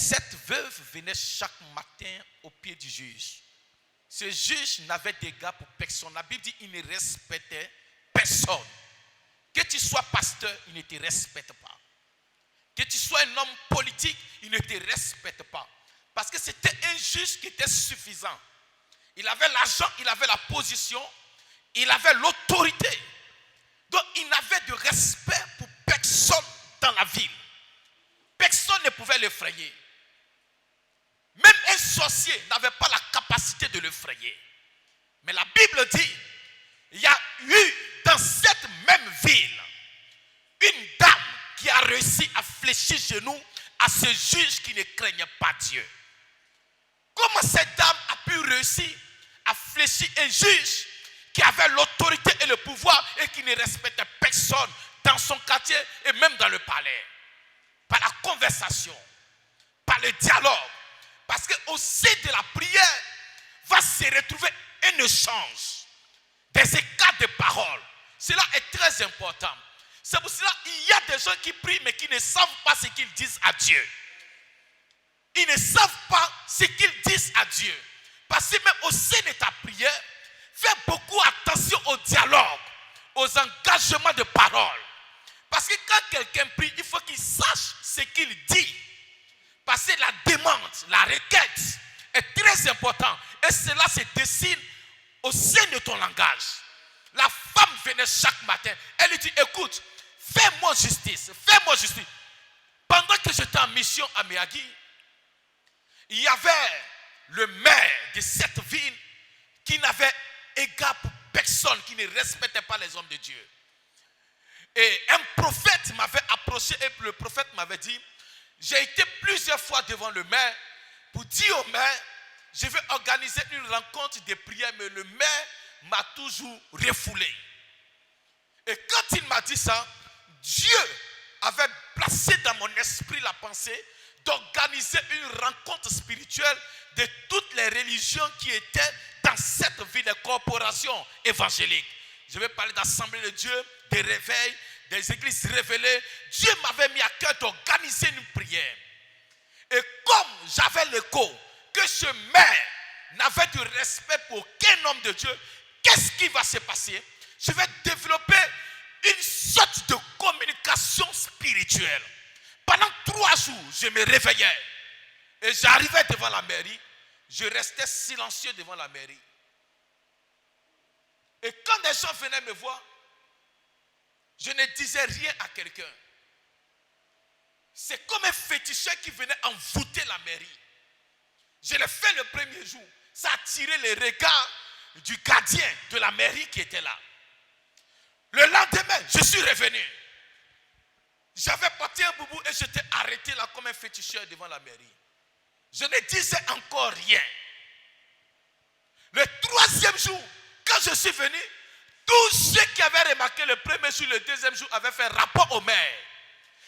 cette veuve venait chaque matin au pied du juge. Ce juge n'avait d'égard pour personne. La Bible dit qu'il ne respectait personne. Que tu sois pasteur, il ne te respecte pas. Que tu sois un homme politique, il ne te respecte pas. Parce que c'était un juge qui était suffisant. Il avait l'argent, il avait la position, il avait l'autorité. Donc il n'avait de respect pour personne dans la ville. Personne ne pouvait l'effrayer. Même un sorcier n'avait pas la capacité de l'effrayer. Mais la Bible dit, il y a eu dans cette même ville une dame qui a réussi à fléchir genoux à ce juge qui ne craignait pas Dieu. Comment cette dame a pu réussir à fléchir un juge qui avait l'autorité et le pouvoir et qui ne respectait personne dans son quartier et même dans le palais? Par la conversation, par le dialogue. Parce qu'au sein de la prière, va se retrouver un échange, des écarts de paroles. Cela est très important. C'est pour cela qu'il y a des gens qui prient mais qui ne savent pas ce qu'ils disent à Dieu. Ils ne savent pas ce qu'ils disent à Dieu. Parce que même au sein de ta prière, fais beaucoup attention au dialogue, aux engagements de parole. Parce que quand quelqu'un prie, il faut qu'il sache ce qu'il dit. Parce que la demande, la requête est très importante. Et cela se dessine au sein de ton langage. La femme venait chaque matin. Elle lui dit, écoute, fais-moi justice. Fais-moi justice. Pendant que j'étais en mission à Miyagi, il y avait le maire de cette ville qui n'avait égard pour personne, qui ne respectait pas les hommes de Dieu. Et un prophète m'avait approché et le prophète m'avait dit, j'ai été plusieurs fois devant le maire pour dire au maire, je vais organiser une rencontre de prière, mais le maire m'a toujours refoulé. Et quand il m'a dit ça, Dieu avait placé dans mon esprit la pensée d'organiser une rencontre spirituelle de toutes les religions qui étaient dans cette ville de corporation évangélique. Je vais parler d'assemblée de Dieu, des réveils, des églises révélées. Dieu m'avait mis à cœur d'organiser une prière. Et comme j'avais l'écho que ce maire n'avait de respect pour aucun homme de Dieu, qu'est-ce qui va se passer? Je vais développer une sorte de communication spirituelle. Pendant 3 jours, je me réveillais. Et j'arrivais devant la mairie. Je restais silencieux devant la mairie. Et quand des gens venaient me voir, je ne disais rien à quelqu'un. C'est comme un féticheur qui venait envoûter la mairie. Je l'ai fait le premier jour. Ça a attiré les regards du gardien de la mairie qui était là. Le lendemain, je suis revenu. J'avais porté un boubou et j'étais arrêté là comme un féticheur devant la mairie. Je ne disais encore rien. Le 3e jour, quand je suis venu, tous ceux qui avaient remarqué le premier jour, le 2e jour, avaient fait rapport au maire.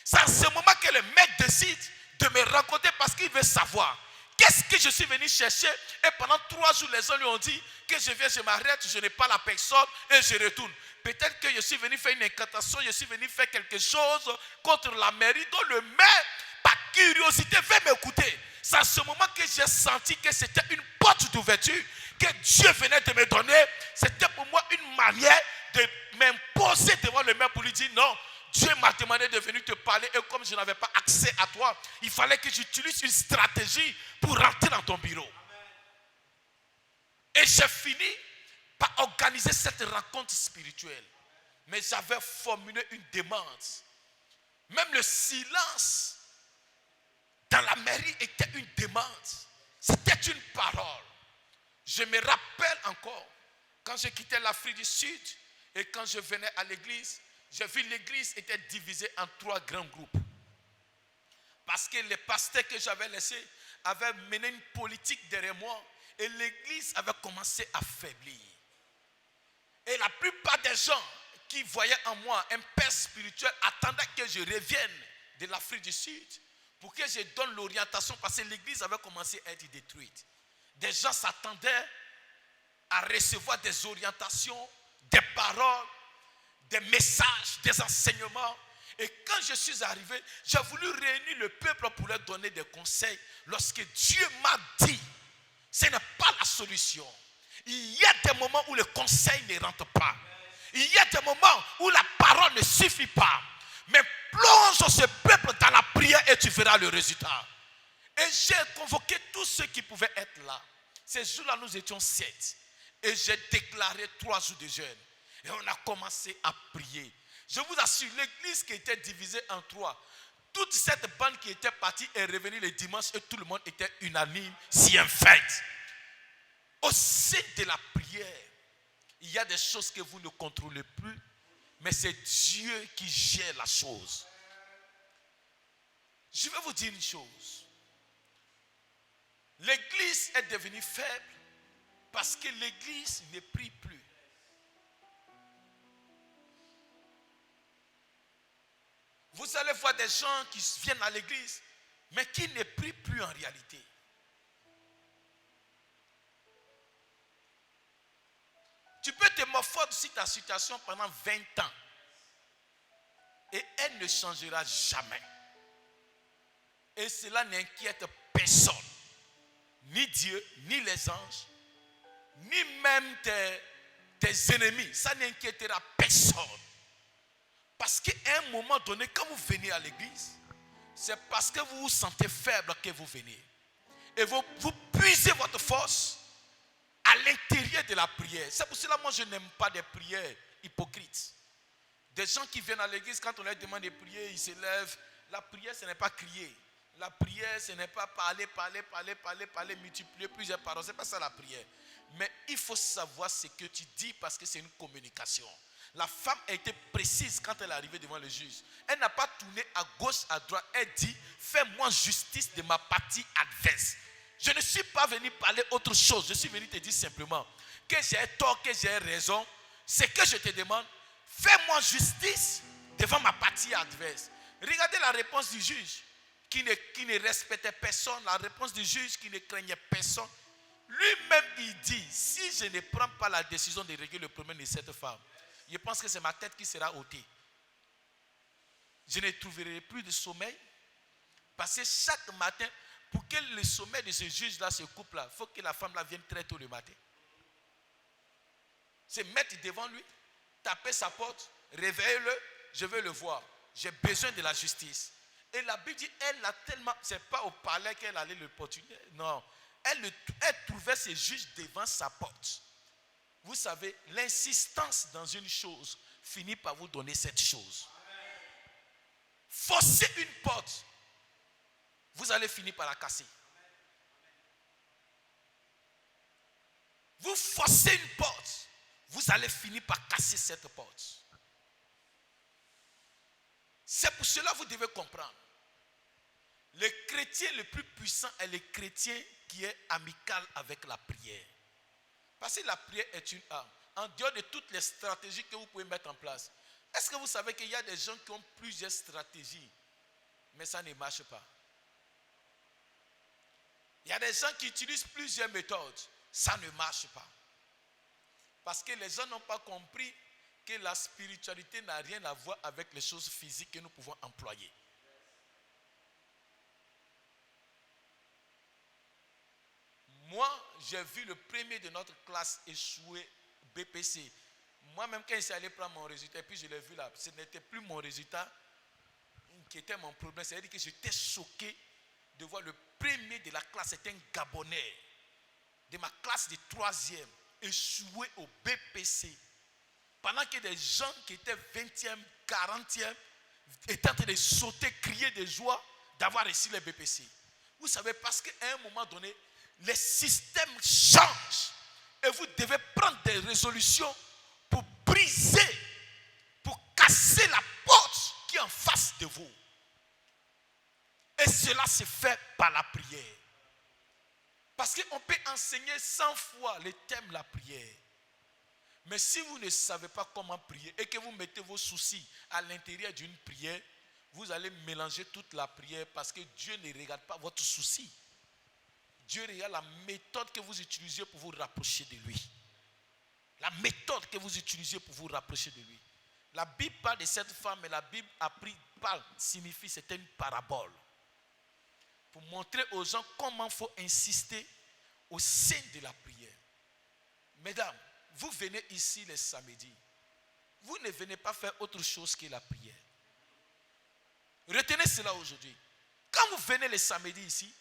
C'est à ce moment que le maire décide de me rencontrer parce qu'il veut savoir qu'est-ce que je suis venu chercher. Et pendant 3 jours, les gens lui ont dit que je viens, je m'arrête, je n'ai pas la personne et je retourne. Peut-être que je suis venu faire une incantation, je suis venu faire quelque chose contre la mairie. Donc le maire, par curiosité, veut m'écouter. C'est à ce moment que j'ai senti que c'était une porte d'ouverture que Dieu venait de me donner. C'était pour moi une manière de m'imposer devant le maire pour lui dire non. Dieu m'a demandé de venir te parler et comme je n'avais pas accès à toi, il fallait que j'utilise une stratégie pour rentrer dans ton bureau. Et j'ai fini par organiser cette rencontre spirituelle. Mais j'avais formulé une demande. Même le silence dans la mairie était une demande. C'était une parole. Je me rappelle encore, quand je quittais l'Afrique du Sud et quand je venais à l'église, j'ai vu l'église était divisée en 3 grands groupes. Parce que les pasteurs que j'avais laissés avaient mené une politique derrière moi et l'église avait commencé à faiblir. Et la plupart des gens qui voyaient en moi un père spirituel attendaient que je revienne de l'Afrique du Sud pour que je donne l'orientation parce que l'église avait commencé à être détruite. Des gens s'attendaient à recevoir des orientations, des paroles, des messages, des enseignements. Et quand je suis arrivé, j'ai voulu réunir le peuple pour leur donner des conseils. Lorsque Dieu m'a dit, ce n'est pas la solution. Il y a des moments où le conseil ne rentre pas. Il y a des moments où la parole ne suffit pas. Mais plonge ce peuple dans la prière et tu verras le résultat. Et j'ai convoqué tous ceux qui pouvaient être là. Ces jours-là, nous étions 7. Et j'ai déclaré 3 jours de jeûne. Et on a commencé à prier. Je vous assure, l'église qui était divisée en 3, toute cette bande qui était partie est revenue le dimanche et tout le monde était unanime, si un fait. Au sein de la prière, il y a des choses que vous ne contrôlez plus, mais c'est Dieu qui gère la chose. Je vais vous dire une chose. L'église est devenue faible parce que l'église ne prie plus. Vous allez voir des gens qui viennent à l'église, mais qui ne prient plus en réalité. Tu peux te morfondre sur ta situation pendant 20 ans. Et elle ne changera jamais. Et cela n'inquiète personne. Ni Dieu, ni les anges, ni même tes ennemis. Ça n'inquiétera personne. Parce qu'à un moment donné, quand vous venez à l'église, c'est parce que vous vous sentez faible que vous venez. Et vous puisez votre force à l'intérieur de la prière. C'est pour cela que moi je n'aime pas des prières hypocrites. Des gens qui viennent à l'église, quand on leur demande de prier, ils se lèvent. La prière, ce n'est pas crier. La prière, ce n'est pas parler, multiplier plusieurs paroles. Ce n'est pas ça la prière. Mais il faut savoir ce que tu dis parce que c'est une communication. La femme a été précise quand elle est arrivée devant le juge. Elle n'a pas tourné à gauche, à droite. Elle dit, fais-moi justice de ma partie adverse. Je ne suis pas venu parler autre chose. Je suis venu te dire simplement que j'ai tort, que j'ai raison. Ce que je te demande, fais-moi justice devant ma partie adverse. Regardez la réponse du juge qui ne respectait personne. La réponse du juge qui ne craignait personne. Lui-même, il dit, si je ne prends pas la décision de régler le problème de cette femme, je pense que c'est ma tête qui sera ôtée. Je ne trouverai plus de sommeil. Parce que chaque matin, pour que le sommeil de ce juge-là, ce couple-là, il faut que la femme-là vienne très tôt le matin. Se mettre devant lui, taper sa porte, réveille-le, je veux le voir. J'ai besoin de la justice. Et la Bible dit, elle a tellement, c'est pas au palais qu'elle allait le portuner. Non, elle trouvait ce juge devant sa porte. Vous savez, l'insistance dans une chose finit par vous donner cette chose. Forcer une porte, vous allez finir par la casser. Vous forcez une porte, vous allez finir par casser cette porte. C'est pour cela que vous devez comprendre. Le chrétien le plus puissant est le chrétien qui est amical avec la prière. Parce que la prière est une arme. En dehors de toutes les stratégies que vous pouvez mettre en place. Est-ce que vous savez qu'il y a des gens qui ont plusieurs stratégies, mais ça ne marche pas? Il y a des gens qui utilisent plusieurs méthodes, ça ne marche pas. Parce que les gens n'ont pas compris que la spiritualité n'a rien à voir avec les choses physiques que nous pouvons employer. Moi, j'ai vu le premier de notre classe échouer BPC. Moi-même, quand je suis allé prendre mon résultat, et puis je l'ai vu là, ce n'était plus mon résultat qui était mon problème. C'est-à-dire que j'étais choqué de voir le premier de la classe, c'était un Gabonais, de ma classe de 3e, échouer au BPC. Pendant que des gens qui étaient 20e, 40e, étaient en train de sauter, crier de joie d'avoir réussi le BPC. Vous savez, parce qu'à un moment donné, les systèmes changent. Et vous devez prendre des résolutions pour briser, pour casser la porte qui est en face de vous. Et cela se fait par la prière. Parce qu'on peut enseigner 100 fois le thème de la prière. Mais si vous ne savez pas comment prier et que vous mettez vos soucis à l'intérieur d'une prière, vous allez mélanger toute la prière parce que Dieu ne regarde pas votre souci. Dieu regarde la méthode que vous utilisez pour vous rapprocher de lui. La méthode que vous utilisez pour vous rapprocher de lui. La Bible parle de cette femme, mais la Bible signifie c'était une parabole. Pour montrer aux gens comment il faut insister au sein de la prière. Mesdames, vous venez ici les samedis. Vous ne venez pas faire autre chose que la prière. Retenez cela aujourd'hui. Quand vous venez les samedis ici,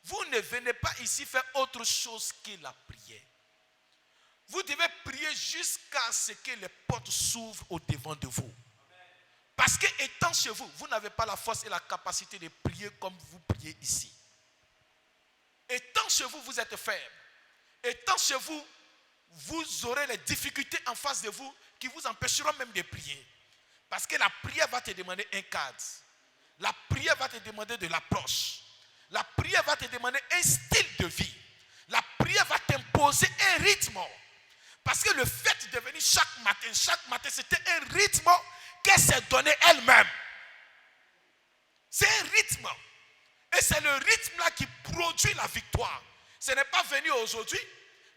vous ne venez pas ici faire autre chose que la prière. Vous devez prier jusqu'à ce que les portes s'ouvrent au devant de vous. Parce que étant chez vous, vous n'avez pas la force et la capacité de prier comme vous priez ici. Étant chez vous, vous êtes faible. Étant chez vous, vous aurez les difficultés en face de vous qui vous empêcheront même de prier. Parce que la prière va te demander un cadre. La prière va te demander de l'approche. La prière va te demander un style de vie. La prière va t'imposer un rythme. Parce que le fait de venir chaque matin, c'était un rythme qu'elle s'est donné elle-même. C'est un rythme. Et c'est le rythme là qui produit la victoire. Ce n'est pas venir aujourd'hui,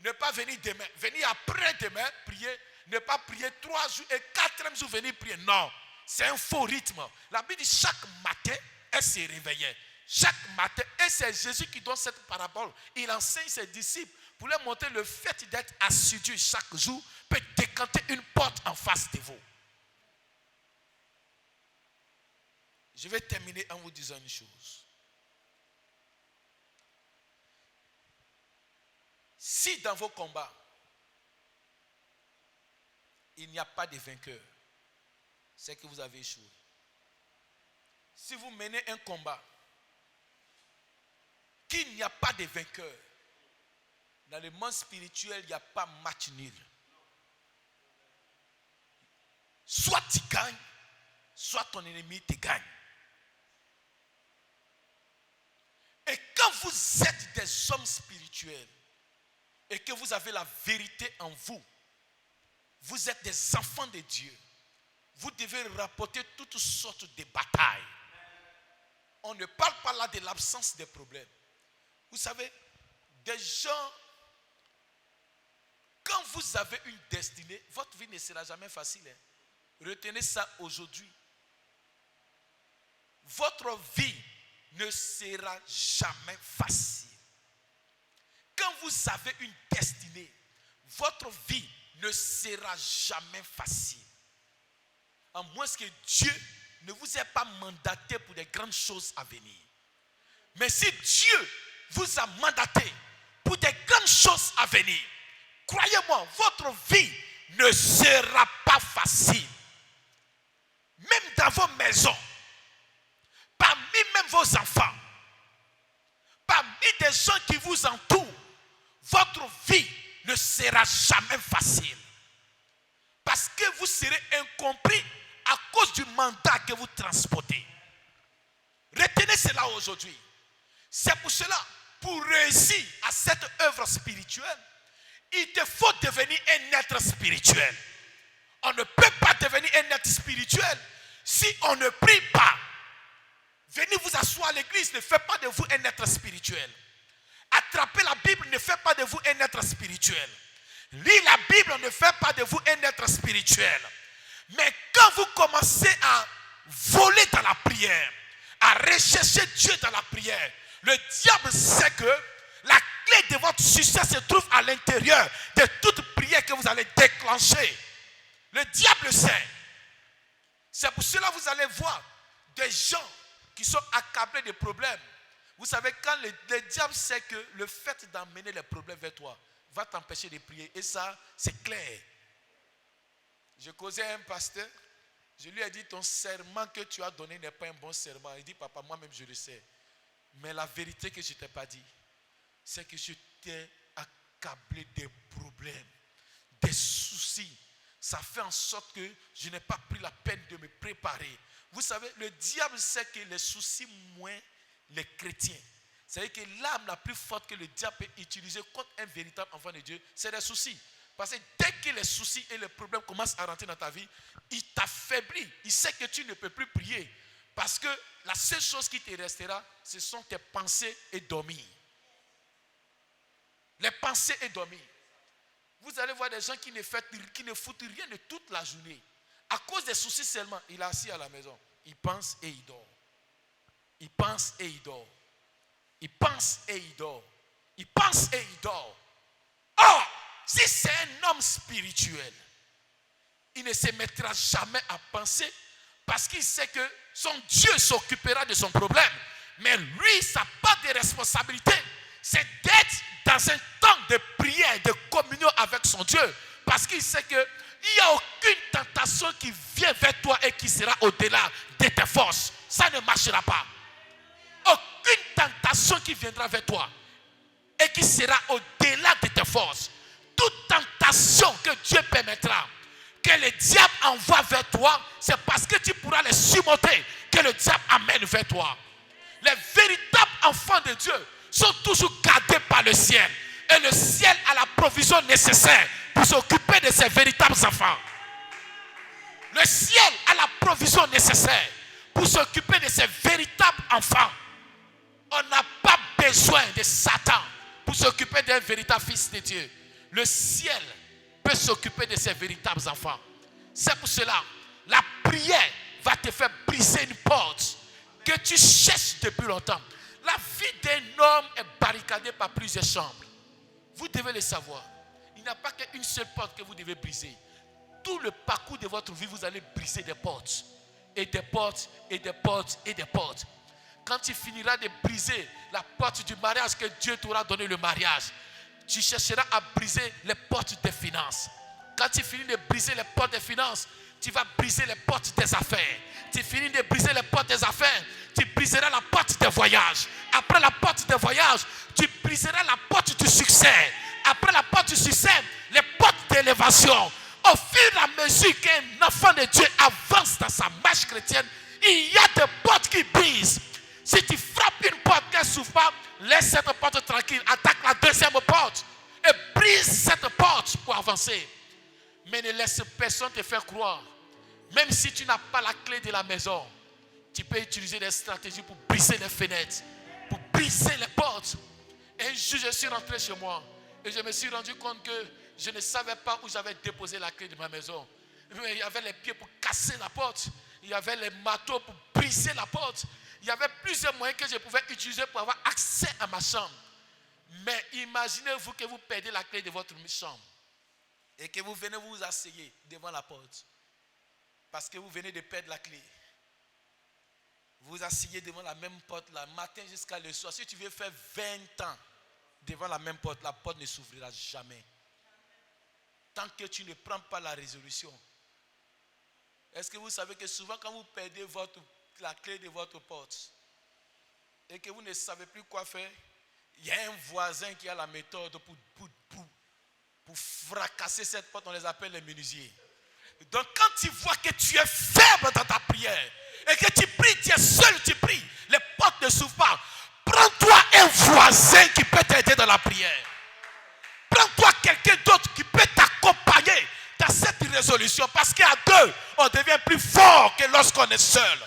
ne pas venir demain. Venir après-demain, prier, ne pas prier 3 jours et 4e jour venir prier. Non, c'est un faux rythme. La Bible dit chaque matin, elle se réveillait. Chaque matin, et c'est Jésus qui donne cette parabole. Il enseigne ses disciples pour leur montrer le fait d'être assidu chaque jour peut décanter une porte en face de vous. Je vais terminer en vous disant une chose. Si dans vos combats, il n'y a pas de vainqueur, c'est que vous avez échoué. Si vous menez un combat, qu'il n'y a pas de vainqueur, dans le monde spirituel, il n'y a pas match nul. Soit tu gagnes, soit ton ennemi te gagne. Et quand vous êtes des hommes spirituels et que vous avez la vérité en vous, vous êtes des enfants de Dieu. Vous devez rapporter toutes sortes de batailles. On ne parle pas là de l'absence des problèmes. Vous savez, des gens, quand vous avez une destinée, votre vie ne sera jamais facile. Retenez ça aujourd'hui. Votre vie ne sera jamais facile. Quand vous avez une destinée, votre vie ne sera jamais facile. À moins que Dieu ne vous ait pas mandaté pour des grandes choses à venir. Mais si Dieu vous a mandaté pour des grandes choses à venir, croyez-moi, votre vie ne sera pas facile. Même dans vos maisons, parmi même vos enfants, parmi des gens qui vous entourent, votre vie ne sera jamais facile. Parce que vous serez incompris à cause du mandat que vous transportez. Retenez cela aujourd'hui. C'est pour cela, pour réussir à cette œuvre spirituelle, il te faut devenir un être spirituel. On ne peut pas devenir un être spirituel si on ne prie pas. Venez vous asseoir à l'église ne fait pas de vous un être spirituel. Attraper la Bible ne fait pas de vous un être spirituel. Lire la Bible ne fait pas de vous un être spirituel. Mais quand vous commencez à voler dans la prière, à rechercher Dieu dans la prière, le diable sait que la clé de votre succès se trouve à l'intérieur de toute prière que vous allez déclencher. Le diable sait. C'est pour cela que vous allez voir des gens qui sont accablés de problèmes. Vous savez, quand le diable sait que le fait d'emmener les problèmes vers toi va t'empêcher de prier. Et ça, c'est clair. Je causais à un pasteur. Je lui ai dit, ton serment que tu as donné n'est pas un bon serment. Il dit, papa, moi-même je le sais. Mais la vérité que je ne t'ai pas dit, c'est que je t'ai accablé des problèmes, des soucis. Ça fait en sorte que je n'ai pas pris la peine de me préparer. Vous savez, le diable sait que les soucis moins les chrétiens. C'est-à-dire que l'arme la plus forte que le diable peut utiliser contre un véritable enfant de Dieu, c'est les soucis. Parce que dès que les soucis et les problèmes commencent à rentrer dans ta vie, il t'affaiblit. Il sait que tu ne peux plus prier. Parce que la seule chose qui te restera, ce sont tes pensées et dormir. Les pensées et dormir. Vous allez voir des gens qui ne foutent rien de toute la journée. À cause des soucis seulement, il est assis à la maison. Il pense et il dort. Il pense et il dort. Il pense et il dort. Il pense et il dort. Or, si c'est un homme spirituel, il ne se mettra jamais à penser parce qu'il sait que son Dieu s'occupera de son problème. Mais lui, sa part de responsabilité, c'est d'être dans un temps de prière, de communion avec son Dieu. Parce qu'il sait qu'il n'y a aucune tentation qui vient vers toi et qui sera au-delà de tes forces. Ça ne marchera pas. Aucune tentation qui viendra vers toi et qui sera au-delà de tes forces. Toute tentation que Dieu permettra, que le diable envoie vers toi, c'est parce que tu pourras les surmonter que le diable amène vers toi. Les véritables enfants de Dieu sont toujours gardés par le ciel. Et le ciel a la provision nécessaire pour s'occuper de ses véritables enfants. Le ciel a la provision nécessaire pour s'occuper de ses véritables enfants. On n'a pas besoin de Satan pour s'occuper d'un véritable fils de Dieu. Le ciel peut s'occuper de ses véritables enfants. C'est pour cela, la prière va te faire briser une porte que tu cherches depuis longtemps. La vie d'un homme est barricadée par plusieurs chambres. Vous devez le savoir. Il n'y a pas qu'une seule porte que vous devez briser. Tout le parcours de votre vie, vous allez briser des portes. Et des portes, et des portes, et des portes. Quand tu finiras de briser la porte du mariage que Dieu t'aura donné le mariage, tu chercheras à briser les portes des finances. Quand tu finis de briser les portes des finances, tu vas briser les portes des affaires. Tu finis de briser les portes des affaires, tu briseras la porte des voyages. Après la porte des voyages, tu briseras la porte du succès. Après la porte du succès, les portes d'élévation. Au fur et à mesure qu'un enfant de Dieu avance dans sa marche chrétienne, il y a des portes qui brisent. Si tu frappes une porte qui ne s'ouvre pas, laisse cette porte tranquille. Attaque la deuxième porte et brise cette porte pour avancer. Mais ne laisse personne te faire croire. Même si tu n'as pas la clé de la maison, tu peux utiliser des stratégies pour briser les fenêtres, pour briser les portes. Et un jour, je suis rentré chez moi et je me suis rendu compte que je ne savais pas où j'avais déposé la clé de ma maison. Mais il y avait les pieds pour casser la porte. Il y avait les marteaux pour briser la porte. Il y avait plusieurs moyens que je pouvais utiliser pour avoir accès à ma chambre. Mais imaginez-vous que vous perdez la clé de votre chambre et que vous venez vous asseoir devant la porte parce que vous venez de perdre la clé. Vous vous asseyez devant la même porte, le matin jusqu'à le soir. Si tu veux faire 20 ans devant la même porte, la porte ne s'ouvrira jamais. Tant que tu ne prends pas la résolution. Est-ce que vous savez que souvent quand vous perdez la clé de votre porte et que vous ne savez plus quoi faire, il y a un voisin qui a la méthode pour fracasser cette porte, on les appelle les menuisiers. Donc quand tu vois que tu es faible dans ta prière et que tu pries, tu es seul, tu pries, les portes ne s'ouvrent pas, prends-toi un voisin qui peut t'aider dans la prière. Prends-toi quelqu'un d'autre qui peut t'accompagner dans cette résolution, parce qu'à deux, on devient plus fort que lorsqu'on est seul.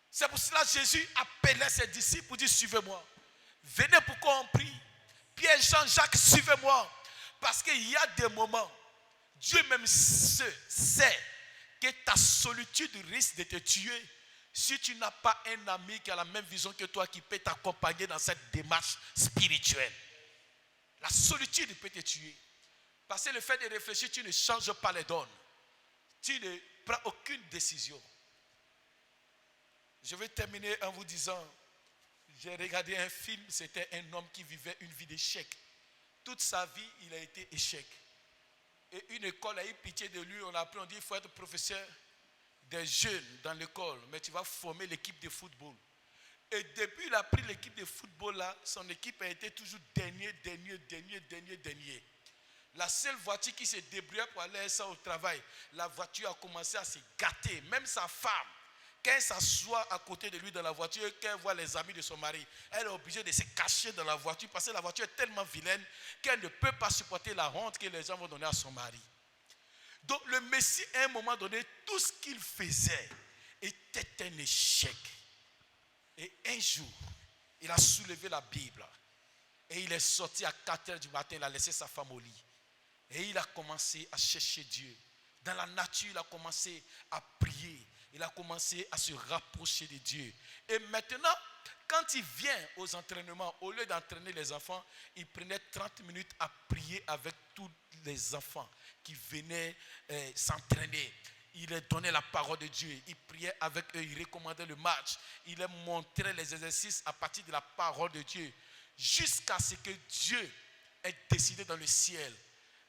C'est pour cela que Jésus appelait ses disciples pour dire: suivez-moi. Venez pour qu'on prie. Pierre, Jean, Jacques, suivez-moi. Parce qu'il y a des moments, Dieu même sait que ta solitude risque de te tuer si tu n'as pas un ami qui a la même vision que toi, qui peut t'accompagner dans cette démarche spirituelle. La solitude peut te tuer. Parce que le fait de réfléchir, tu ne changes pas les donnes. Tu ne prends aucune décision. Je vais terminer en vous disant, j'ai regardé un film, c'était un homme qui vivait une vie d'échec. Toute sa vie, il a été échec. Et une école a eu pitié de lui, on a appris, on dit, il faut être professeur des jeunes dans l'école, mais tu vas former l'équipe de football. Et depuis il a pris l'équipe de football là, son équipe a été toujours dernier. La seule voiture qui se débrouillait pour aller ça au travail, la voiture a commencé à se gâter. Même sa femme, quand elle s'assoit à côté de lui dans la voiture, quand elle voit les amis de son mari, elle est obligée de se cacher dans la voiture parce que la voiture est tellement vilaine qu'elle ne peut pas supporter la honte que les gens vont donner à son mari. Donc le Messie, à un moment donné, tout ce qu'il faisait était un échec. Et un jour, il a soulevé la Bible et il est sorti à 4h du matin, il a laissé sa femme au lit. Et il a commencé à chercher Dieu. Dans la nature, il a commencé à prier. Il a commencé à se rapprocher de Dieu. Et maintenant, quand il vient aux entraînements, au lieu d'entraîner les enfants, il prenait 30 minutes à prier avec tous les enfants qui venaient s'entraîner. Il leur donnait la parole de Dieu. Il priait avec eux, il recommandait le match. Il leur montrait les exercices à partir de la parole de Dieu. Jusqu'à ce que Dieu ait décidé dans le ciel,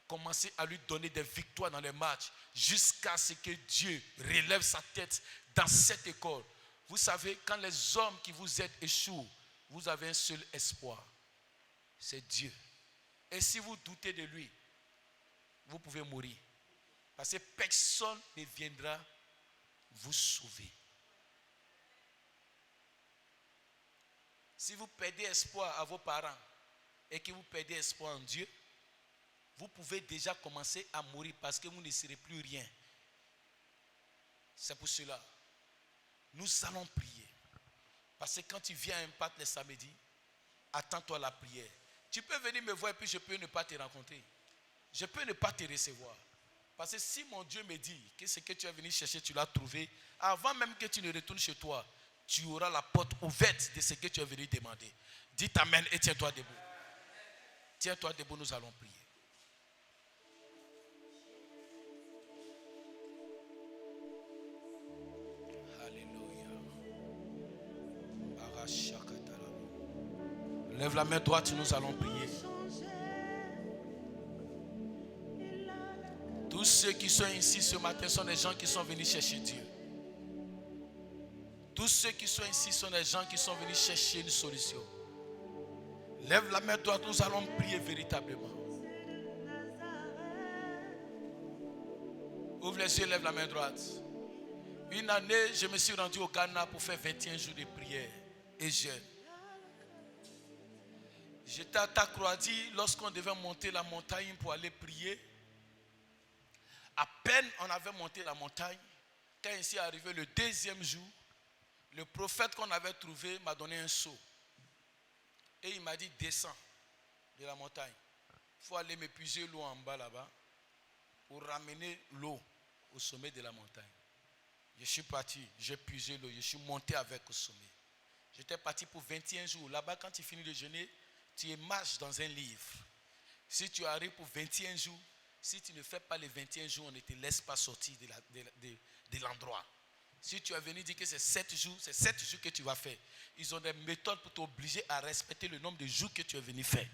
commencer à lui donner des victoires dans les matchs, jusqu'à ce que Dieu relève sa tête dans cette école. Vous savez, quand les hommes qui vous aident échouent, vous avez un seul espoir, c'est Dieu. Et si vous doutez de lui, vous pouvez mourir. Parce que personne ne viendra vous sauver. Si vous perdez espoir à vos parents et que vous perdez espoir en Dieu, vous pouvez déjà commencer à mourir parce que vous ne serez plus rien. C'est pour cela, nous allons prier. Parce que quand tu viens à Impact les samedis, attends-toi à la prière. Tu peux venir me voir et puis je peux ne pas te rencontrer. Je peux ne pas te recevoir. Parce que si mon Dieu me dit que ce que tu es venu chercher, tu l'as trouvé, avant même que tu ne retournes chez toi, tu auras la porte ouverte de ce que tu es venu demander. Dis amen et tiens-toi debout. Tiens-toi debout, nous allons prier. Alléluia. Lève la main droite, nous allons prier. Tous ceux qui sont ici ce matin sont des gens qui sont venus chercher Dieu. Tous ceux qui sont ici sont des gens qui sont venus chercher une solution. Lève la main droite, nous allons prier véritablement. Ouvre les yeux, lève la main droite. Une année, je me suis rendu au Ghana pour faire 21 jours de prière et jeûne. J'étais à Takoradi lorsqu'on devait monter la montagne pour aller prier. À peine on avait monté la montagne, quand ici est arrivé le deuxième jour, le prophète qu'on avait trouvé m'a donné un seau. Et il m'a dit, descends de la montagne. Il faut aller m'épuiser l'eau en bas là-bas pour ramener l'eau au sommet de la montagne. Je suis parti, j'ai puisé l'eau, je suis monté avec au sommet. J'étais parti pour 21 jours. Là-bas, quand tu finis de jeûner, tu marches dans un livre. Si tu arrives pour 21 jours, si tu ne fais pas les 21 jours, on ne te laisse pas sortir de l'endroit. Si tu es venu dire que c'est 7 jours, c'est 7 jours que tu vas faire. Ils ont des méthodes pour t'obliger à respecter le nombre de jours que tu es venu faire.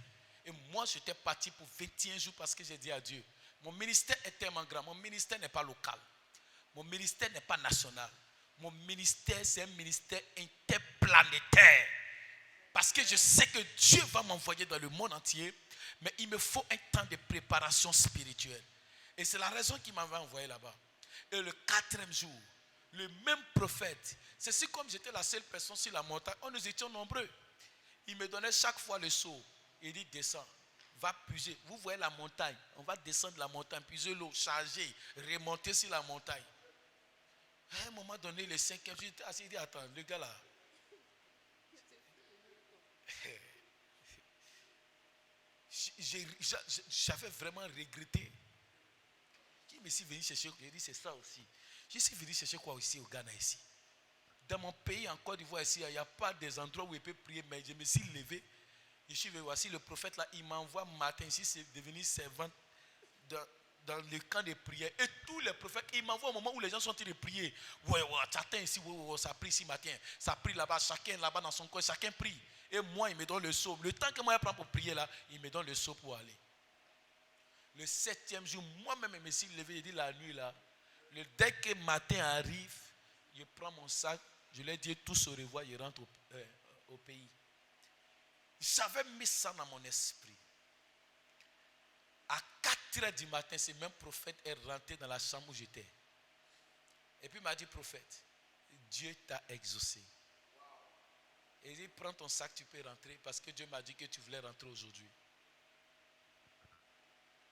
Et moi, j'étais parti pour 21 jours parce que j'ai dit à Dieu, mon ministère est tellement grand, mon ministère n'est pas local. Mon ministère n'est pas national. Mon ministère, c'est un ministère interplanétaire. Parce que je sais que Dieu va m'envoyer dans le monde entier, mais il me faut un temps de préparation spirituelle. Et c'est la raison qu'il m'avait envoyé là-bas. Et le 4e jour, le même prophète, c'est si comme j'étais la seule personne sur la montagne, nous étions nombreux. Il me donnait chaque fois le seau. Il dit, descends, va puiser. Vous voyez la montagne, on va descendre la montagne, puiser l'eau, charger, remonter sur la montagne. À un moment donné, le 5e jour, j'étais assis, il dit, attends, le gars là, j'avais vraiment regretté. Qui me suis venu chercher? J'ai dit, c'est ça aussi. Je suis venu chercher quoi ici au Ghana ici? Dans mon pays, en Côte d'Ivoire ici, il n'y a pas des endroits où il peut prier, mais je me suis levé. Je suis venu, voici le prophète là, il m'envoie matin ici, c'est devenu servant dans le camp de prière. Et tous les prophètes, il m'envoie au moment où les gens sont en train de prier. Ouais, t'attends ici, ça prie ici matin, ça prie là-bas, chacun là-bas dans son coin, chacun prie. Et moi, il me donne le seau. Le temps que moi je prends pour prier là, il me donne le seau pour aller. Le 7e jour, moi-même, je me suis levé, je dis la nuit là, dès que le matin arrive, je prends mon sac, je leur dis tous au revoir, je rentre au pays. J'avais mis ça dans mon esprit. À 4h du matin, ce même prophète est rentré dans la chambre où j'étais. Et puis il m'a dit, prophète, Dieu t'a exaucé. Et il dit, prends ton sac, tu peux rentrer parce que Dieu m'a dit que tu voulais rentrer aujourd'hui.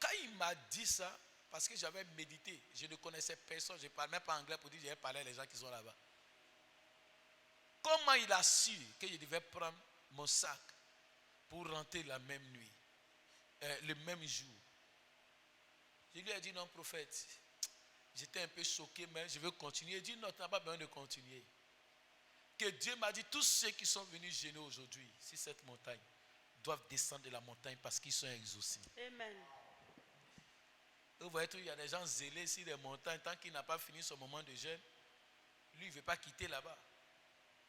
Quand il m'a dit ça, parce que j'avais médité, je ne connaissais personne, je ne parlais même pas anglais pour dire que j'avais parlé à les gens qui sont là-bas. Comment il a su que je devais prendre mon sac pour rentrer la même nuit, le même jour? Je lui ai dit, non, prophète, J'étais un peu choqué, mais je veux continuer. Il dit non, tu n'as pas besoin de continuer. Que Dieu m'a dit, tous ceux qui sont venus gêner aujourd'hui, sur cette montagne, doivent descendre de la montagne parce qu'ils sont exaucés. Amen. Vous voyez, il y a des gens zélés sur les montagnes, tant qu'il n'a pas fini son moment de jeûne, lui, il ne veut pas quitter là-bas.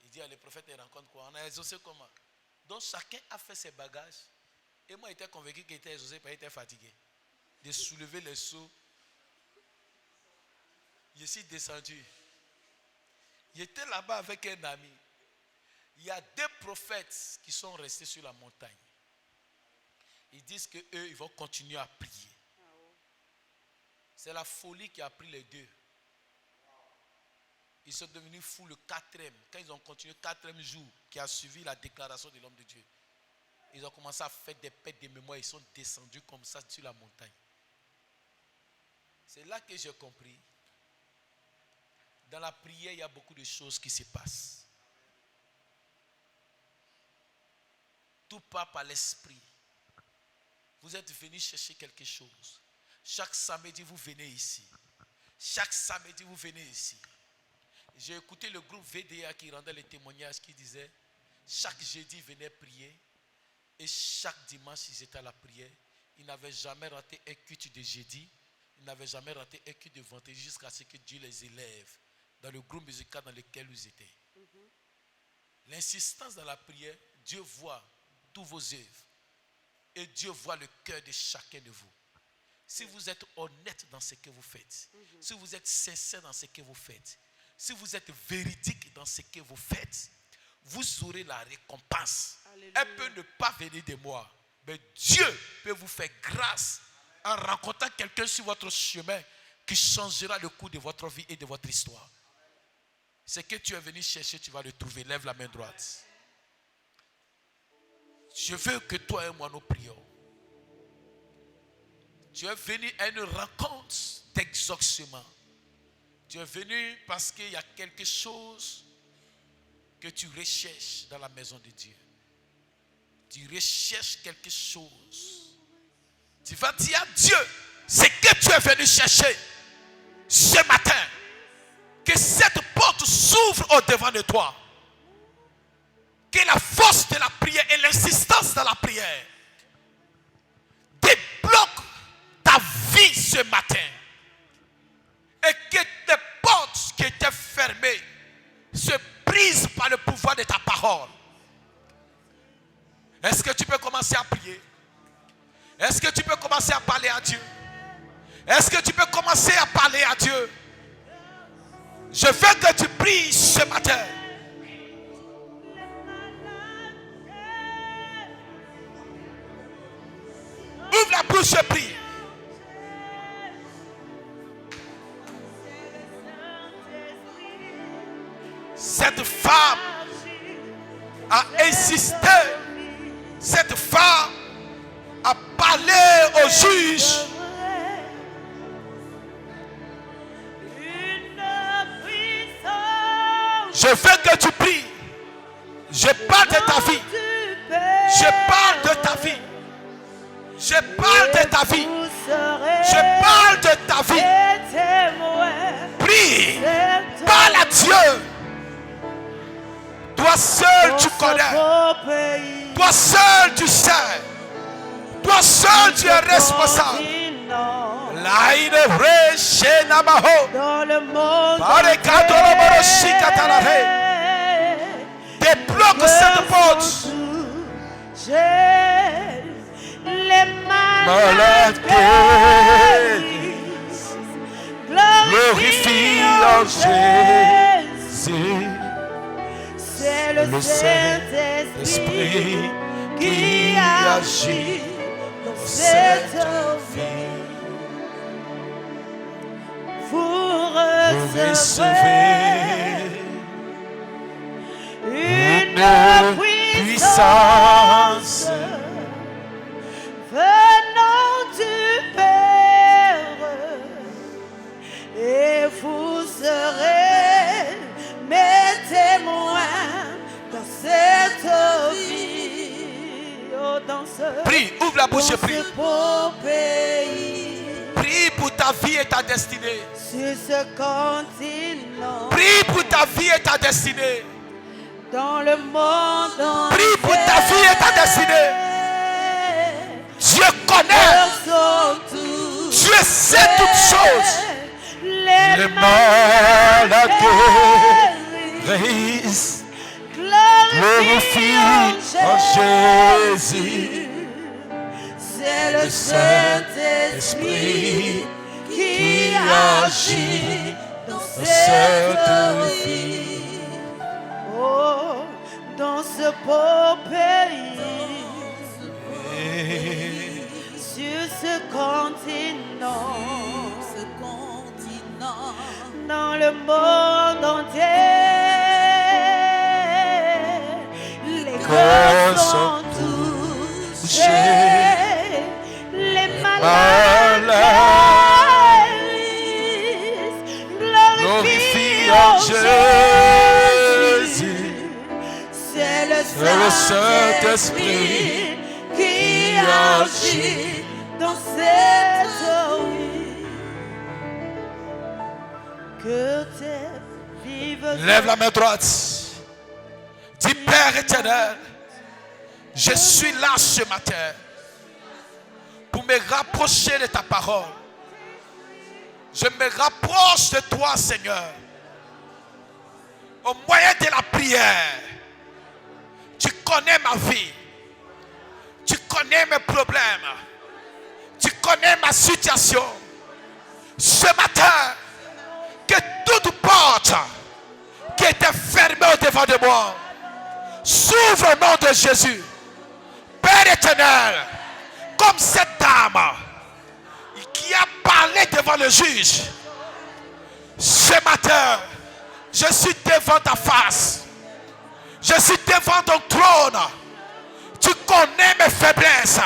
Il dit, le prophète, il rencontre quoi? On a exaucé comment? Donc chacun a fait ses bagages. Et moi, j'étais convaincu qu'il était exaucé parce qu'il était fatigué. De soulever les seaux. Je suis descendu. J'étais là-bas avec un ami. Il y a 2 prophètes qui sont restés sur la montagne. Ils disent qu'eux, ils vont continuer à prier. C'est la folie qui a pris les 2. Ils sont devenus fous le 4e. Quand ils ont continué le 4e jour qui a suivi la déclaration de l'homme de Dieu, ils ont commencé à faire des pertes de mémoire. Ils sont descendus comme ça sur la montagne. C'est là que j'ai compris. Dans la prière, il y a beaucoup de choses qui se passent. Tout part par l'esprit. Vous êtes venus chercher quelque chose. Chaque samedi, vous venez ici. Chaque samedi, vous venez ici. J'ai écouté le groupe VDA qui rendait les témoignages qui disait chaque jeudi, ils venaient prier. Et chaque dimanche, ils étaient à la prière. Ils n'avaient jamais raté un culte de jeudi. Ils n'avaient jamais raté un culte de vendredi jusqu'à ce que Dieu les élève dans le groupe musical dans lequel ils étaient. L'insistance dans la prière, Dieu voit tous vos œuvres. Et Dieu voit le cœur de chacun de vous. Si vous êtes honnête dans ce que vous faites, si vous êtes sincère dans ce que vous faites, si vous êtes véridique dans ce que vous faites, vous aurez la récompense. Alléluia. Elle peut ne pas venir de moi, mais Dieu peut vous faire grâce en rencontrant quelqu'un sur votre chemin qui changera le cours de votre vie et de votre histoire. Ce que tu es venu chercher, tu vas le trouver. Lève la main droite. Je veux que toi et moi nous prions. Tu es venu à une rencontre d'exaucement. Tu es venu parce qu'il y a quelque chose que tu recherches dans la maison de Dieu. Tu recherches quelque chose. Tu vas dire à Dieu ce que tu es venu chercher ce matin. Que cette porte s'ouvre au-devant de toi. Que la force de la prière et l'insistance dans la prière débloquent ta vie ce matin. Et que les portes qui étaient fermées se brisent par le pouvoir de ta parole. Est-ce que tu peux commencer à prier? Est-ce que tu peux commencer à parler à Dieu? Est-ce que tu peux commencer à parler à Dieu? Je veux que tu pries ce matin. Ouvre la bouche et prie. Cette femme a insisté. Cette femme a parlé au juge. Je veux que tu pries. Je parle de ta vie. Je parle de ta vie. Je parle de ta vie. Je parle de ta vie. Prie. Parle à Dieu. Toi seul tu connais. Toi seul tu sais. Toi seul tu es responsable. Dans le monde, débloque cette porte. Les malades guérissent. Glorifie en Jésus. C'est le Saint-Esprit qui agit dans cette vie. Vous recevez une puissance venant du Père, et vous serez mes témoins dans cette vie. Oh, dans ce, prie, ouvre la bouche et prie. Beau pays. Prie Prie pour ta vie et ta destinée. Sur ce continent. Prie pour ta vie et ta destinée. Dans le monde entier. Prie pour ta vie et ta destinée. Dieu connaît. Dieu sait toutes choses. Les malades guérissent. Glorifie en Jésus. C'est le Saint-Esprit qui agit dans cette vie. Oh, dans ce beau pays, sur ce continent, dans le monde entier, les cœurs sont touchés, les malades glorifient en Jésus. C'est le Saint-Esprit qui agit dans cette vie. Que tes vives. Lève la main droite. Dis Père éternel, je suis là ce matin pour me rapprocher de ta parole. Je me rapproche de toi, Seigneur, au moyen de la prière. Tu connais ma vie. Tu connais mes problèmes. Tu connais ma situation. Ce matin, que toute porte qui était fermée au-devant de moi s'ouvre au nom de Jésus. Père éternel, comme cette dame qui a parlé devant le juge, ce matin, je suis devant ta face. Je suis devant ton trône. Tu connais mes faiblesses.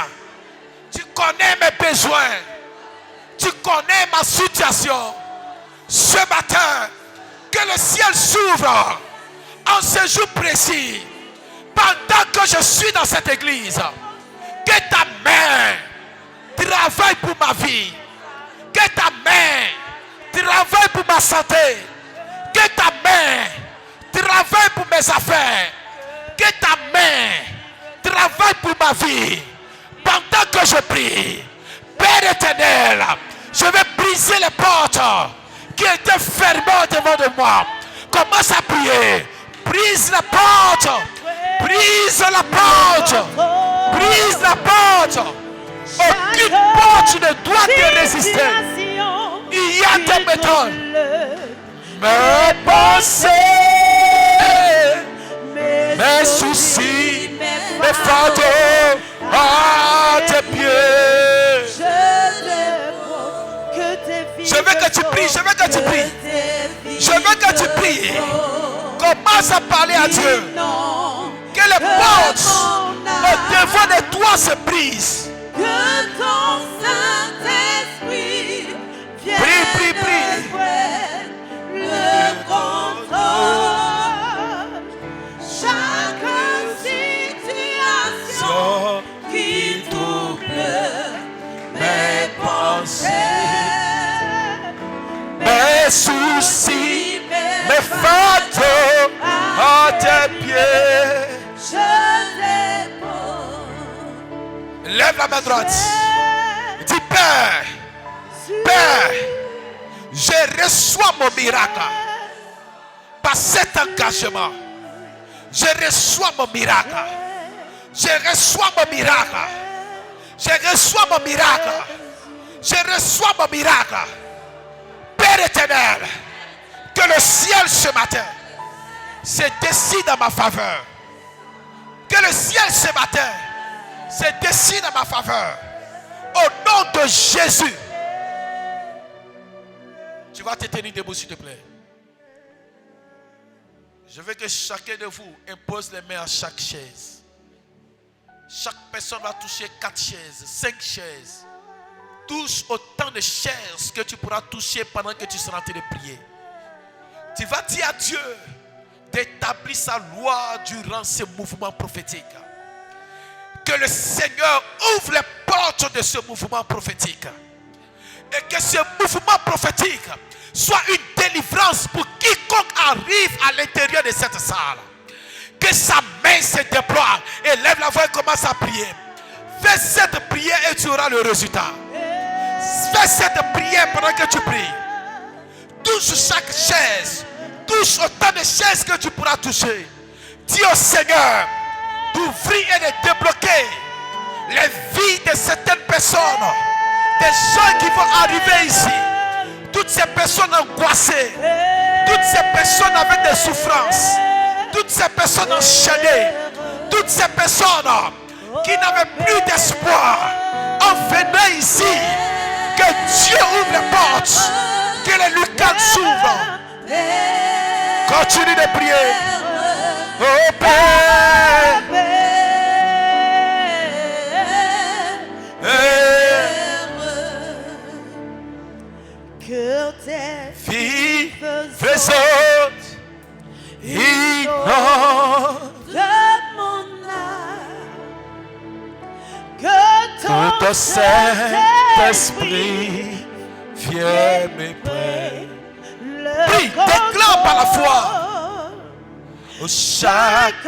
Tu connais mes besoins. Tu connais ma situation. Ce matin, que le ciel s'ouvre en ce jour précis. Pendant que je suis dans cette église, que ta main travaille pour ma vie. Que ta main travaille pour ma santé. Que ta main travaille pour mes affaires. Que ta main travaille pour ma vie. Pendant que je prie, Père éternel, je vais briser les portes qui étaient fermées devant de moi. Commence à prier. Brise la porte. Brise la porte. Brise la porte. Aucune porte ne doit te résister. Il y a des méthodes. Mes pensées, mes soucis, mes fardeaux à tes pieds. Je veux que tu pries, je veux que tu pries. Je veux que tu pries. Commence à parler à Dieu. Que les portes au-devant de toi se brisent. Que ton Saint-Esprit vienne Prie, prie, prie. le contrôle. Chaque situation qui double mes pensées, Mes soucis, mes fardeaux à tes pieds. je dépose. Lève la main droite. Dis Père, Père, je reçois mon miracle par cet engagement. Je reçois mon miracle. Je reçois mon miracle. Je reçois mon miracle. Je reçois mon miracle. Père éternel, que le ciel ce matin se décide en ma faveur. Que le ciel ce matin se décide en ma faveur. Au nom de Jésus. Tu vas te tenir debout s'il te plaît. Je veux que chacun de vous impose les mains à chaque chaise. Chaque personne va toucher 4 chaises, 5 chaises. Touche autant de chaises que tu pourras toucher pendant que tu seras en train de prier. Tu vas dire à Dieu d'établir sa loi durant ce mouvement prophétique. Que le Seigneur ouvre les portes de ce mouvement prophétique. Et que ce mouvement prophétique soit une délivrance pour quiconque arrive à l'intérieur de cette salle. Que sa main se déploie et lève la voix et commence à prier. Fais cette prière et tu auras le résultat. Fais cette prière pendant que tu pries. Touche chaque chaise. Touche autant de chaises que tu pourras toucher. Dis au Seigneur d'ouvrir et de débloquer les vies de certaines personnes. Des gens qui vont arriver ici. Toutes ces personnes angoissées. Toutes ces personnes avec des souffrances. Toutes ces personnes enchaînées. Toutes ces personnes qui n'avaient plus d'espoir. En venant ici, que Dieu ouvre les portes. Que les lucarnes s'ouvrent. Continue de prier. Oh Père. Que tes Filles faisantes ignorent de mon âme, que ton Saint-Esprit vienne me près. Prie, déclare par la foi. Chaque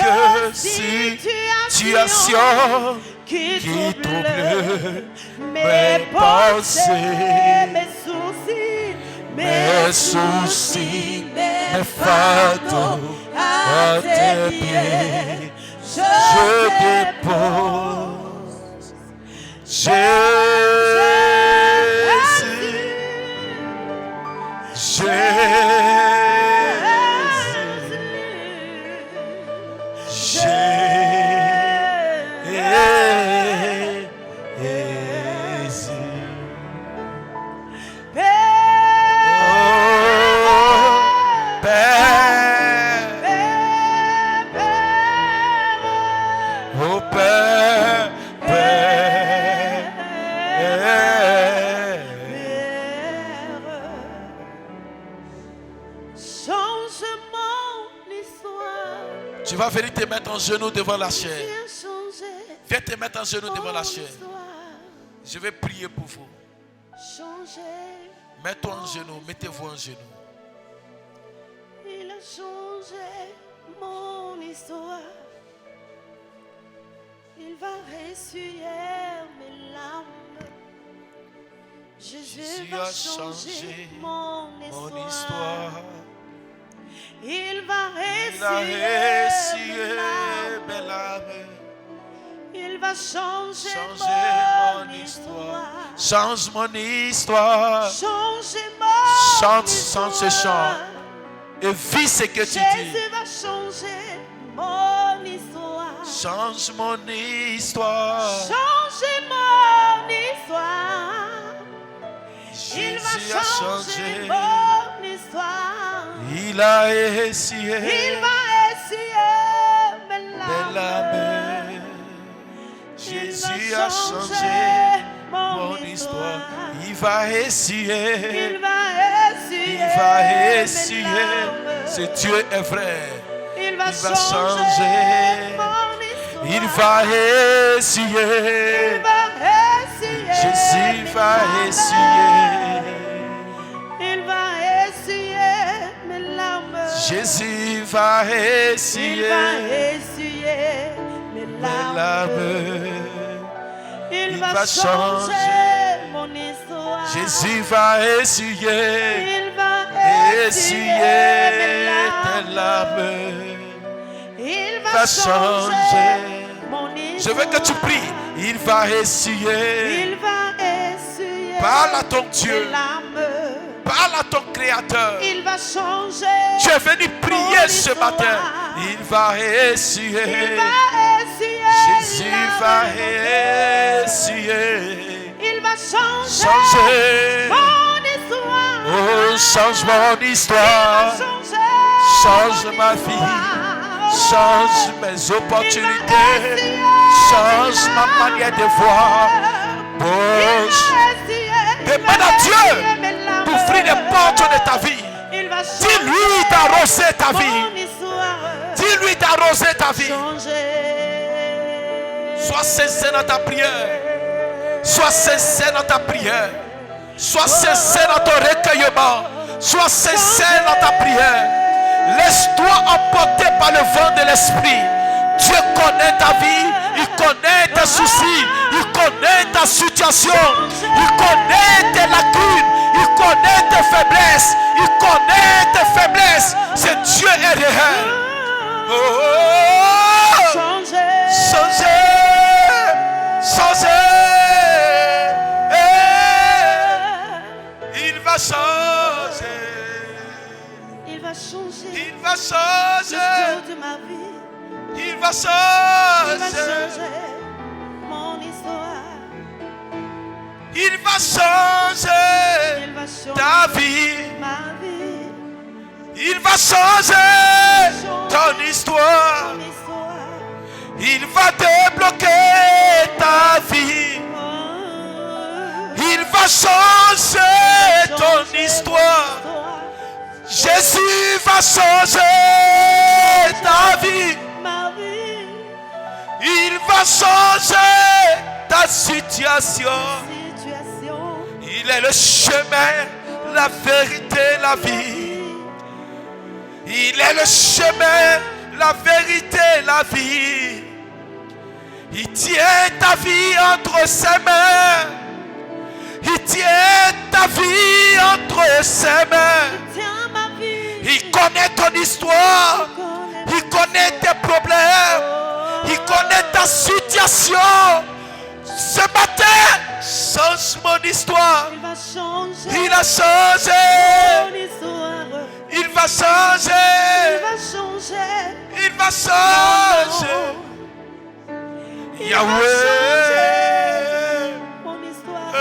situation qui trouble mes pensées, mes soucis, mes fardeaux à tes pieds, je dépose. Tu vas venir te mettre en genoux devant la chair. Viens te mettre en genoux devant la chair. Je vais prier pour vous. Mets-toi en genoux, mettez-vous en genoux. Il a changé mon histoire. Il va essuyer mes larmes. Jésus va changer mon histoire. Il va essuyer mes larmes. Il va changer mon histoire. Change mon histoire. Changer mon Chante histoire. sans ce chant. Et vis ce que tu dis. Jésus va changer mon histoire. Change mon histoire. Changer mon histoire. Il va Jésus a changer changé. mon histoire. Il a essuyé Il va essuyer mes mes larmes. larmes. Jésus a changé mon histoire. Il va essuyer. Il va essuyer. Il va essuyer. mes larmes. Ce Dieu est vrai. Il va changer. changer mon histoire. Il va essuyer. Il va essuyer. Jésus mes va larmes. essuyer. Il va essuyer mes larmes. Jésus va Il essuyer va essuyer mes mes larmes. larmes. Il Il va va changer mon histoire. Jésus va essuyer. Il va Essuyer mes tes larmes. Il Va va changer. changer mon Je histoire. veux que tu pries. Il va essuyer. Il va essuyer Parle à ton Dieu. mes larmes. Parle à ton Créateur. Il va changer. Tu es venu prier mon ce histoire. matin. Il va Il essuyer. va essuyer Jésus mes va larmes. essuyer. Il va changer Changer. mon histoire. Oh, change mon Il histoire. va changer Change mon ma vie. histoire. Change mes opportunités. Change ma manière de voir. Bouge. Demande à Dieu d'ouvrir les portes de ta vie. Dis-lui d'arroser ta vie. Dis-lui d'arroser ta vie. Sois sincère dans ta prière. Sois sincère dans ta prière. Sois sincère dans ton recueillement. Sois sincère dans ta prière. Laisse-toi emporter par le vent de l'esprit. Dieu connaît ta vie. Il connaît tes soucis. Il connaît ta situation. Il connaît tes lacunes. Il connaît tes faiblesses. Il connaît tes faiblesses. Ce Dieu est réel. Oh, changer, changer. Changer. Il va changer. il va changer Il va changer. le cours de ma vie. Il va Il va changer. changer mon histoire. Il va changer Il va changer ta vie. ma vie. Il va changer ton histoire. Mon histoire. Il va débloquer ta vie. Oh, Il va changer ton histoire. Jésus va changer ta vie. Ma vie, Il va changer ta situation. situation, Il est le chemin, la vérité, la vie. Il est le chemin, la vérité, la vie. Il tient ta vie entre ses mains. Il tient ta vie entre ses mains. tiens ma vie. Il connaît ton histoire. Il connaît tes problèmes. Il connaît ta situation. Ce matin, change mon histoire. Il va changer Il a changé. mon histoire. Il va Il changer. va changer. Il va changer. Il va Yahweh. changer mon histoire.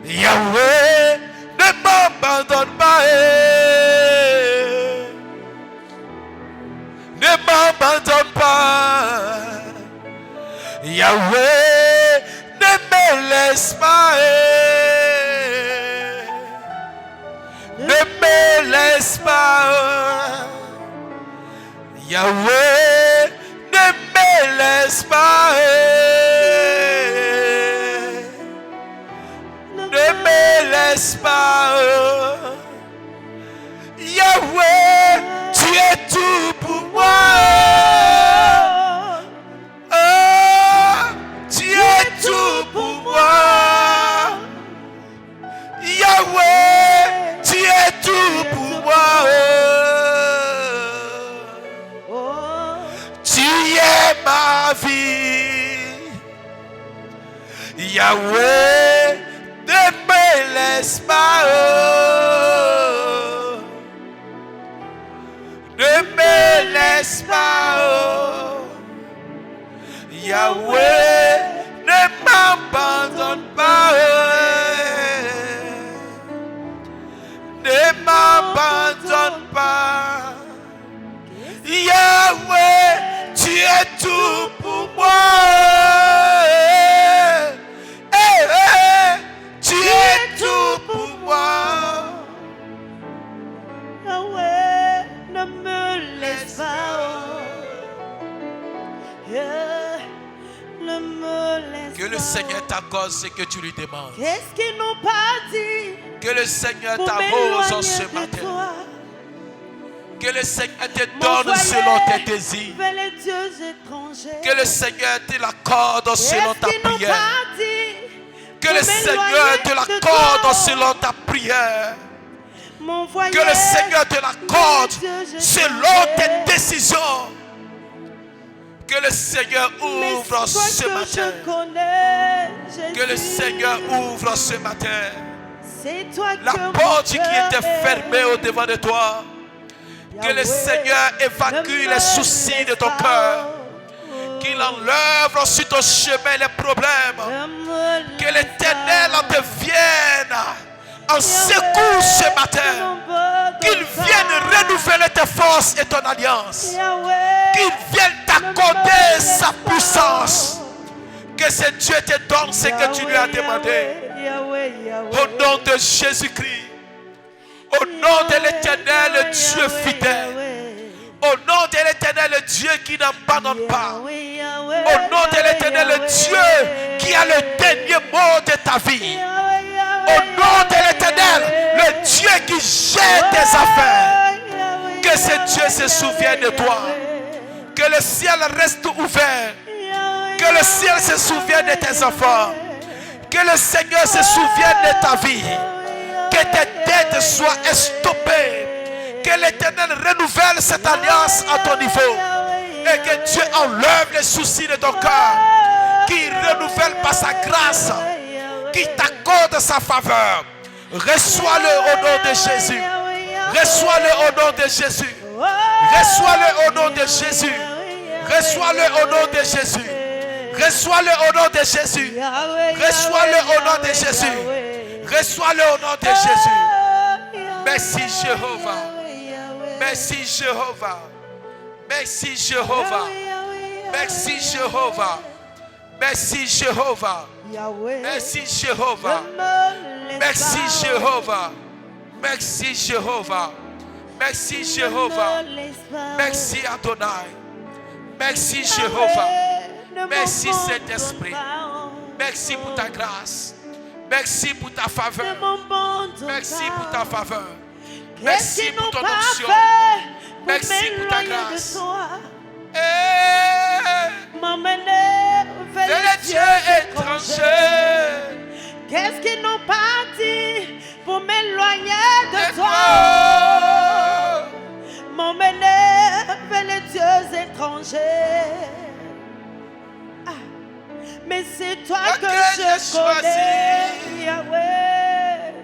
Yahweh, ne m'abandonne pas. Ne m'abandonne pas. Yahweh, ne me laisse pas. Ne me laisse pas. Yahweh, ne me laisse pas. Ne me laisse pas. Yahweh, tu es tout pour moi. Oh, tu es tout pour moi. Yahweh, tu es tout pour moi. Oh, Tu es ma vie. Yahweh, ne me laisse pas. Ne me laisse pas. Yahweh, ne m'abandonne pas. Ne m'abandonne pas. Yahweh, tu es tout pour moi. Tu es tout pour moi. Yahweh, ne me laisse pas. Yeah, ne me laisse Que le pas. Seigneur t'accorde ce que tu lui demandes. Qu'est-ce qu'ils n'ont pas dit Que le Seigneur pour t'arrose en m'éloigner ce de matin. toi? Que le Seigneur te Mon donne foyer selon tes désirs. vers les dieux étrangers. Que le Seigneur te l'accorde selon Qu'est-ce ta qu'ils n'ont prière. pas dit Que le pour Seigneur m'éloigner te de l'accorde toi? selon ta prière. Mon foyer Que le Seigneur te l'accorde vers les dieux selon étrangers. tes décisions. Que le Seigneur Mais ouvre toi ce que matin. je connais, Que le Jésus. Seigneur ouvre ce matin. C'est toi La que mon porte qui cœur était fermée au devant de toi. Que le Yahweh, Seigneur évacue ne les me soucis de laisse ton pas. cœur. Qu'il enlève sur ton chemin les problèmes. Ne me Que laisse l'Éternel pas. en te vienne en secours ce matin. Qu'il vienne renouveler tes forces et ton alliance. Qu'il vienne t'accorder sa puissance. Que ce Dieu te donne ce que tu lui as demandé. Au nom de Jésus-Christ. Au nom de l'Éternel Dieu fidèle. Au nom de l'Éternel, le Dieu qui n'abandonne pas. Yahweh, Au nom de l'Éternel, le Dieu qui a le dernier mot de ta vie. Au nom de l'Éternel, le Dieu qui gère tes affaires. Que ce Dieu se souvienne de toi. Que le ciel reste ouvert. Que le ciel se souvienne de tes enfants. Que le Seigneur se souvienne de ta vie. Que tes dettes soient estompées. Que l'Éternel renouvelle cette alliance à ton niveau. Et que Dieu enlève les soucis de ton cœur. Qui renouvelle par sa grâce. Qui t'accorde sa faveur. Reçois-le au nom de Jésus. Reçois-le au nom de Jésus. Reçois-le au nom de Jésus. Reçois-le au nom de Jésus. Reçois-le au nom de Jésus. Reçois-le au nom de Jésus. Reçois-le au nom de Jésus. Merci Jéhovah. Merci Jéhovah. Merci Jéhovah. Merci Jéhovah. Merci Jéhovah. Merci Jéhovah. Merci Jéhovah. Merci Jéhovah. Merci Jéhovah. Merci Adonai. Merci Jéhovah. Merci Saint-Esprit. Merci pour ta grâce. Merci pour ta faveur. Merci pour ta faveur. Merci pour ton onction. Merci pour ta grâce. M'emmener vers les dieux étrangers. Qu'est-ce qu'ils n'ont pas dit pour m'éloigner de toi? M'emmener vers les dieux étrangers. Ah, mais c'est toi que je connais, Yahweh.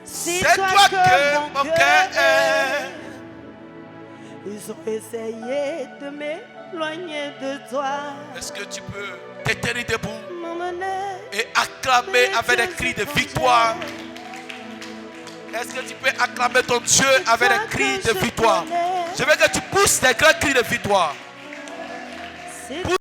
C'est toi que mon cœur aime. Ils ont essayé de m'éloigner de toi. Est-ce que tu peux te tenir debout M'emmener et acclamer avec des cris de victoire? Est-ce que tu peux acclamer ton Dieu avec des cris de victoire? Je veux que tu pousses des grands cris de victoire.